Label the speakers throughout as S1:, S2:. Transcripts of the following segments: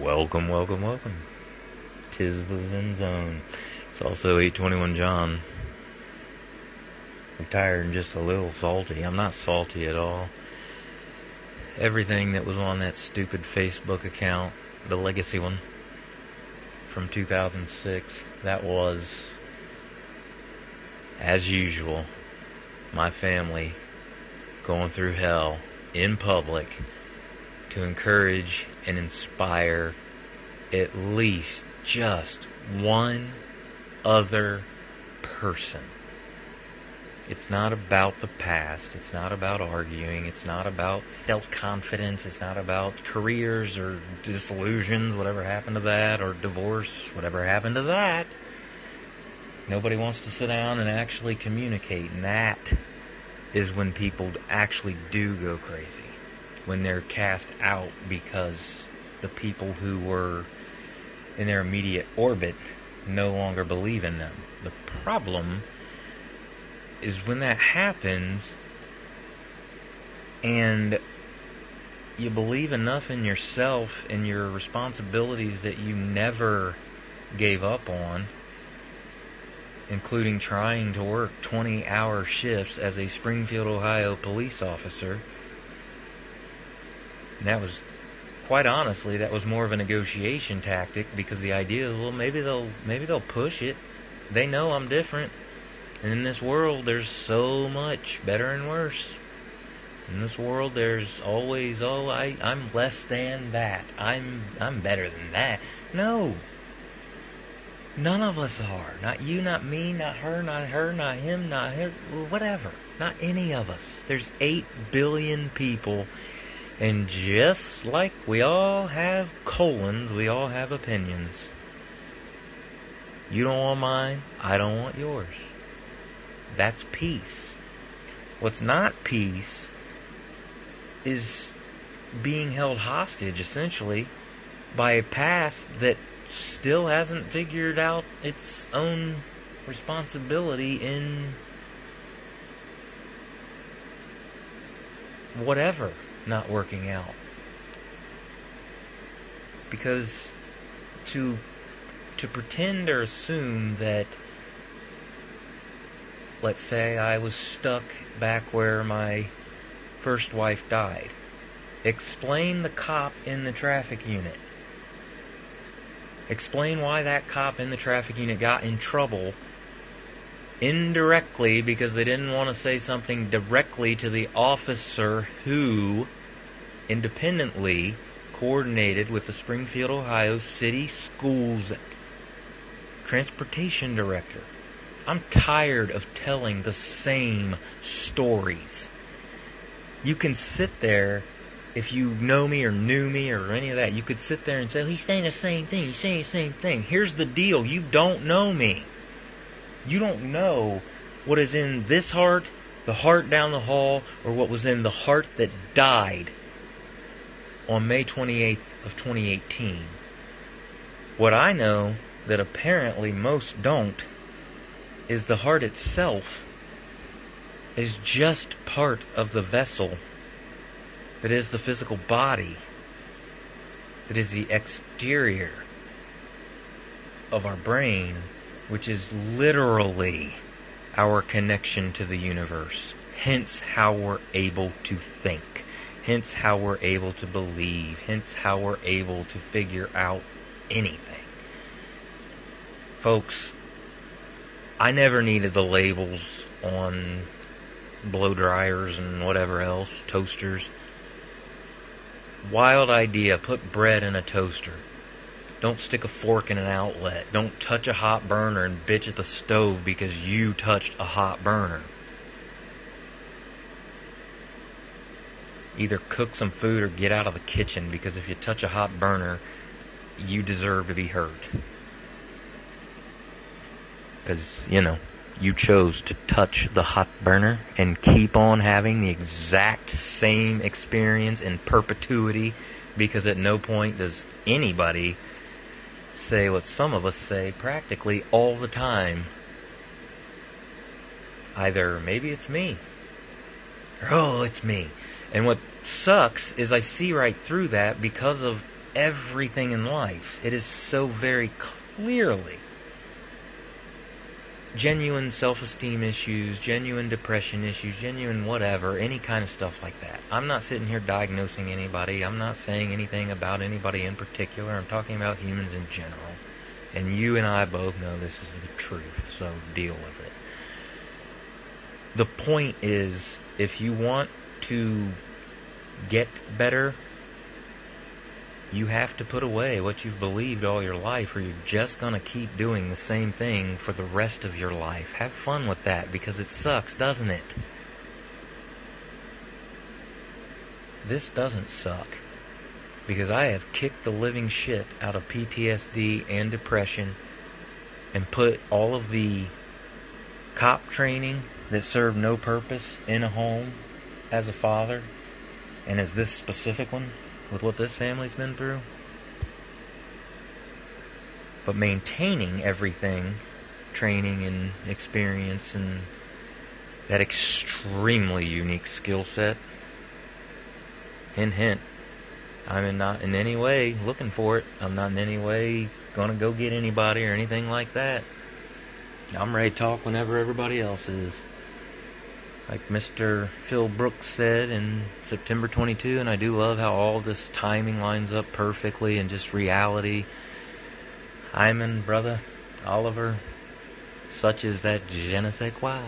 S1: Welcome, welcome, welcome. 'Tis the Zen Zone. It's also 8:21 John. I'm tired and just a little salty. I'm not salty at all. Everything that was on that stupid Facebook account, the legacy one, from 2006, that was, as usual, my family going through hell in public to encourage and inspire at least just one other person. It's not about the past. It's not about arguing. It's not about self-confidence. It's not about careers or disillusions, whatever happened to that, or divorce, whatever happened to that. Nobody wants to sit down and actually communicate, and that is when people actually do go crazy. When they're cast out because the people who were in their immediate orbit no longer believe in them. The problem is when that happens and you believe enough in yourself and your responsibilities that you never gave up on, including trying to work 20-hour shifts as a Springfield, Ohio police officer. And that was, quite honestly, that was more of a negotiation tactic, because the idea is, well, maybe they'll push it. They know I'm different. And in this world, there's so much better and worse. In this world, there's always, I'm less than that. I'm better than that. No. None of us are. Not you, not me, not her, not him, not her, whatever. Not any of us. There's 8 billion people. And just like we all have colons, we all have opinions. You don't want mine, I don't want yours. That's peace. What's not peace is being held hostage, essentially, by a past that still hasn't figured out its own responsibility in whatever not working out. Because to pretend or assume that, let's say I was stuck back where my first wife died. Explain the cop in the traffic unit. Explain why that cop in the traffic unit got in trouble indirectly because they didn't want to say something directly to the officer who independently coordinated with the Springfield, Ohio City Schools transportation director. I'm tired of telling the same stories. You can sit there, if you know me or knew me or any of that, you could sit there and say, he's saying the same thing, he's saying the same thing. Here's the deal, you don't know me. You don't know what is in this heart, the heart down the hall, or what was in the heart that died on May 28th of 2018. What I know that apparently most don't is the heart itself is just part of the vessel that is the physical body, that is the exterior of our brain, which is literally our connection to the universe. Hence how we're able to think. Hence how we're able to believe. Hence how we're able to figure out anything. Folks, I never needed the labels on blow dryers and whatever else, toasters. Wild idea, put bread in a toaster. Don't stick a fork in an outlet. Don't touch a hot burner and bitch at the stove because you touched a hot burner. Either cook some food or get out of the kitchen, because if you touch a hot burner, you deserve to be hurt. Because, you chose to touch the hot burner and keep on having the exact same experience in perpetuity, because at no point does anybody say what some of us say practically all the time. Either maybe it's me, or oh, it's me. And what sucks is I see right through that because of everything in life. It is so very clearly genuine self-esteem issues, genuine depression issues, genuine whatever, any kind of stuff like that. I'm not sitting here diagnosing anybody. I'm not saying anything about anybody in particular. I'm talking about humans in general. And you and I both know this is the truth, so deal with it. The point is, if you want to get better, you have to put away what you've believed all your life, or you're just going to keep doing the same thing for the rest of your life. Have fun with that, because it sucks, doesn't it? This doesn't suck, because I have kicked the living shit out of PTSD and depression and put all of the cop training that served no purpose in a home as a father, and as this specific one, with what this family's been through. But maintaining everything, training and experience and that extremely unique skill set. Hint, hint. I'm not in any way looking for it. I'm not in any way going to go get anybody or anything like that. I'm ready to talk whenever everybody else is. Like Mr. Phil Brooks said in September 22, and I do love how all this timing lines up perfectly and just reality. Hyman, brother, Oliver, such is that je ne sais quoi.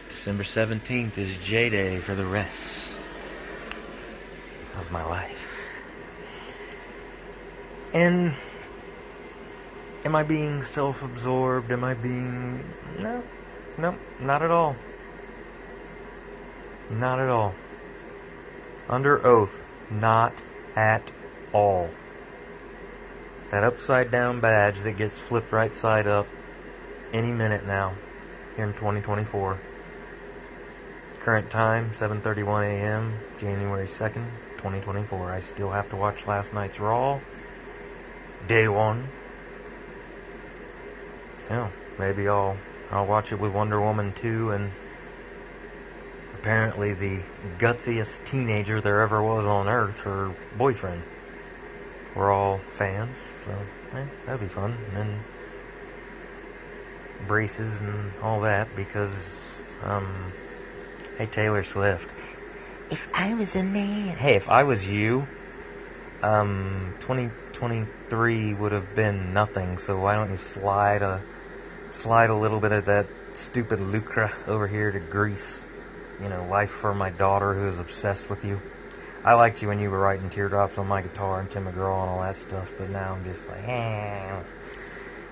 S1: December 17th is J-Day for the rest of my life. And am I being self-absorbed? Am I being... No, not at all. Not at all. Under oath, not at all. That upside down badge that gets flipped right side up any minute now, here in 2024. Current time, 7:31 a.m., January 2nd, 2024. I still have to watch last night's Raw. Day one. Yeah, maybe I'll watch it with Wonder Woman 2 and apparently the gutsiest teenager there ever was on Earth, her boyfriend. We're all fans, so that'd be fun. And then braces and all that, because, hey, Taylor Swift. If I was a man... Hey, if I was you, 2023 would have been nothing, so why don't you slide a little bit of that stupid lucre over here to Greece? You know, life for my daughter who is obsessed with you. I liked you when you were writing Teardrops on My Guitar and Tim McGraw and all that stuff, but now I'm just like,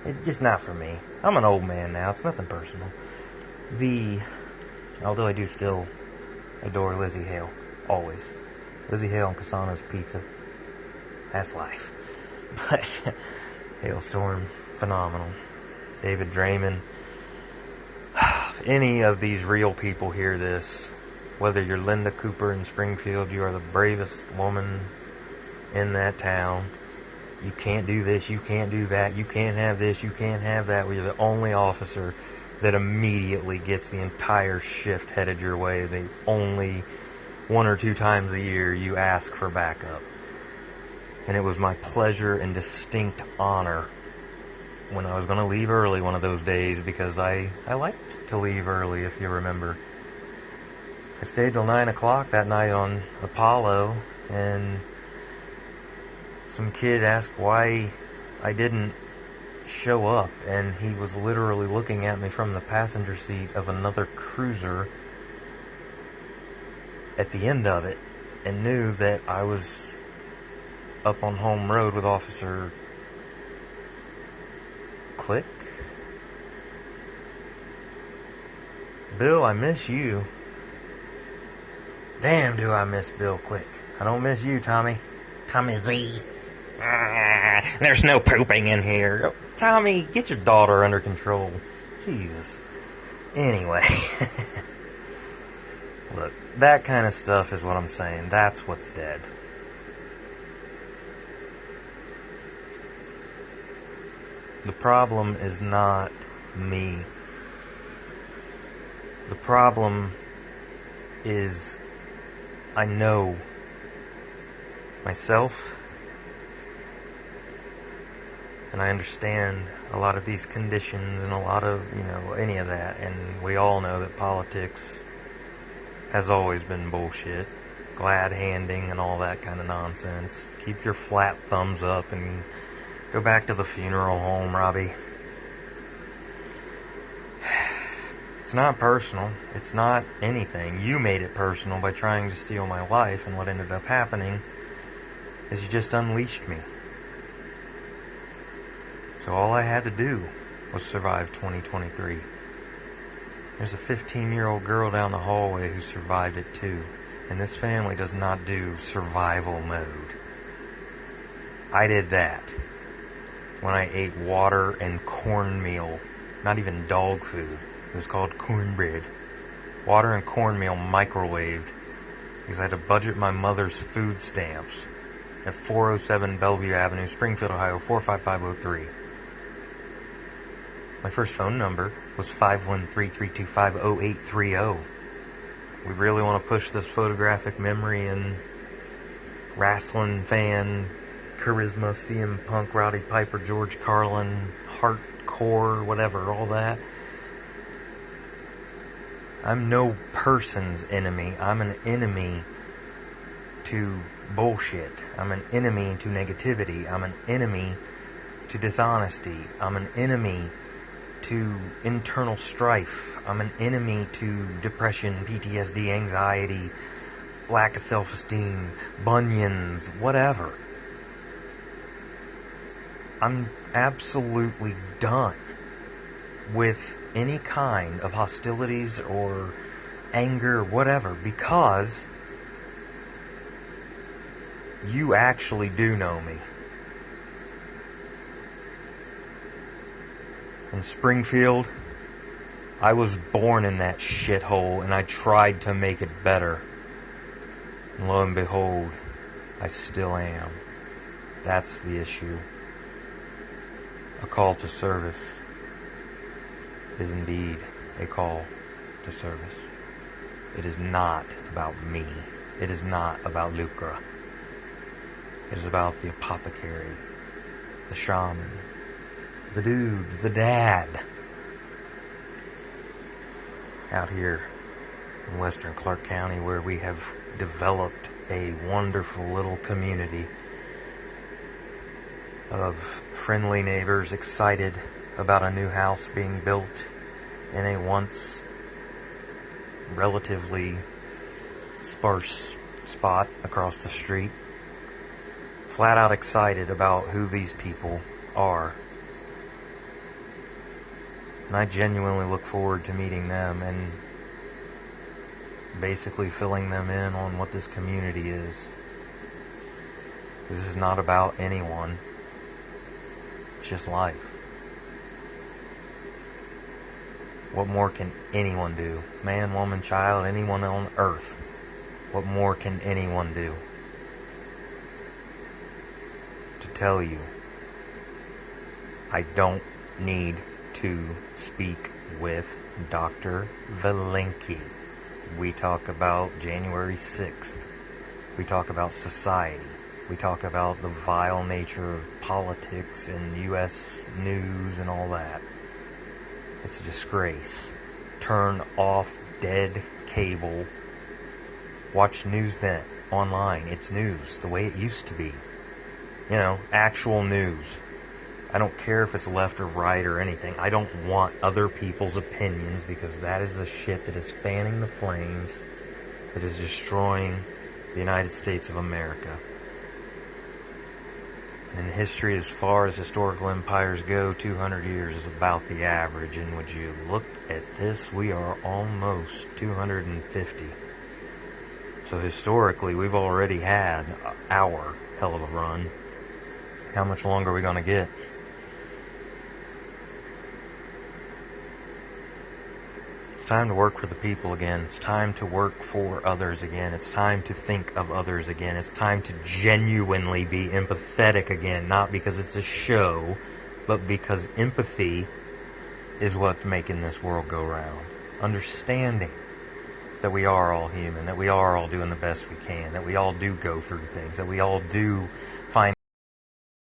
S1: it's just not for me. I'm an old man now. It's nothing personal. Although I do still adore Lizzie Hale. Always. Lizzie Hale and Cassano's Pizza. That's life. But, Hailstorm, phenomenal. David Draymond. If any of these real people hear this, whether you're Linda Cooper in Springfield, you are the bravest woman in that town. You can't do this, you can't do that, you can't have this, you can't have that. We're the only officer that immediately gets the entire shift headed your way. The only 1 or 2 times a year you ask for backup. And it was my pleasure and distinct honor when I was going to leave early one of those days, because I liked to leave early, if you remember. I stayed till 9 o'clock that night on Apollo, and some kid asked why I didn't show up, and he was literally looking at me from the passenger seat of another cruiser at the end of it, and knew that I was up on Home Road with Officer Click. Bill, I miss you. Damn, do I miss Bill Click. I don't miss you, Tommy. Tommy Z. There's no pooping in here. Tommy, get your daughter under control. Jesus. Anyway. Look, that kind of stuff is what I'm saying. That's what's dead. The problem is not me. The problem is I know myself And I understand a lot of these conditions and a lot of, any of that. And we all know that politics has always been bullshit. Glad handing and all that kind of nonsense. Keep your flat thumbs up and go back to the funeral home, Robbie. It's not personal. It's not anything. You made it personal by trying to steal my life, and what ended up happening is you just unleashed me. So all I had to do was survive 2023. There's a 15-year-old girl down the hallway who survived it too. And this family does not do survival mode. I did that when I ate water and cornmeal. Not even dog food. It was called cornbread. Water and cornmeal microwaved because I had to budget my mother's food stamps at 407 Bellevue Avenue, Springfield, Ohio, 45503. My first phone number was 513-325-0830. We really want to push this photographic memory and wrestling fan, charisma, CM Punk, Roddy Piper, George Carlin, hardcore, whatever, all that. I'm no person's enemy. I'm an enemy to bullshit. I'm an enemy to negativity. I'm an enemy to dishonesty. I'm an enemy to internal strife. I'm an enemy to depression, PTSD, anxiety, lack of self-esteem, bunions, whatever. I'm absolutely done with any kind of hostilities or anger or whatever, because you actually do know me. In Springfield, I was born in that shithole, and I tried to make it better. And lo and behold, I still am. That's the issue. A call to service is indeed a call to service. It is not about me. It is not about lucre. It is about the apothecary, the shaman, the dude, the dad, out here in western Clark County, where we have developed a wonderful little community of friendly neighbors excited about a new house being built in a once relatively sparse spot across the street. Flat out excited about who these people are. And I genuinely look forward to meeting them and basically filling them in on what this community is. This is not about anyone. It's just life. What more can anyone do? Man, woman, child, anyone on earth. What more can anyone do? To tell you, I don't need to speak with Dr. Valenki. We talk about January 6th. We talk about society. We talk about the vile nature of politics and U.S. news and all that. It's a disgrace. Turn off dead cable. Watch Newsnet online. It's news the way it used to be. You know, actual news. I don't care if it's left or right or anything. I don't want other people's opinions, because that is the shit that is fanning the flames, that is destroying the United States of America. In history, as far as historical empires go, 200 years is about the average. And would you look at this, we are almost 250. So historically, we've already had our hell of a run. How much longer are we going to get? It's time to work for the people again. It's time to work for others again. It's time to think of others again. It's time to genuinely be empathetic again. Not because it's a show, but because empathy is what's making this world go round. Understanding that we are all human, that we are all doing the best we can, that we all do go through things, that we all do